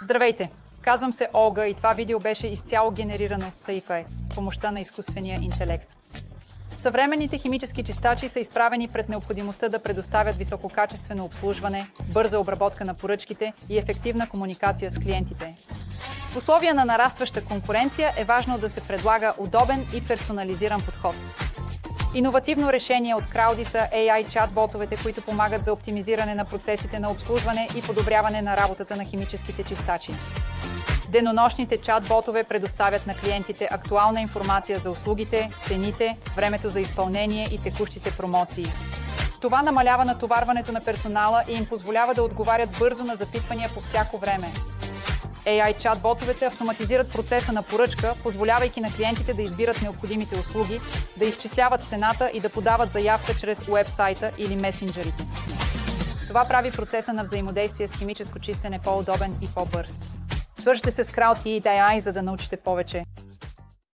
Здравейте! Казвам се Олга и това видео беше изцяло генерирано с SciFi с помощта на изкуствения интелект. Съвременните химически чистачи са изправени пред необходимостта да предоставят висококачествено обслужване, бърза обработка на поръчките и ефективна комуникация с клиентите. В условия на нарастваща конкуренция е важно да се предлага удобен и персонализиран подход. Иновативно решение от Crowdy са AI чат-ботовете, които помагат за оптимизиране на процесите на обслужване и подобряване на работата на химическите чистачи. Денонощните чат-ботове предоставят на клиентите актуална информация за услугите, цените, времето за изпълнение и текущите промоции. Това намалява натоварването на персонала и им позволява да отговарят бързо на запитвания по всяко време. AI чат-ботовете автоматизират процеса на поръчка, позволявайки на клиентите да избират необходимите услуги, да изчисляват цената и да подават заявка чрез уебсайта или месенджерите. Това прави процеса на взаимодействие с химическо чистене по-удобен и по-бърз. Свържете се с Crowd AI, за да научите повече.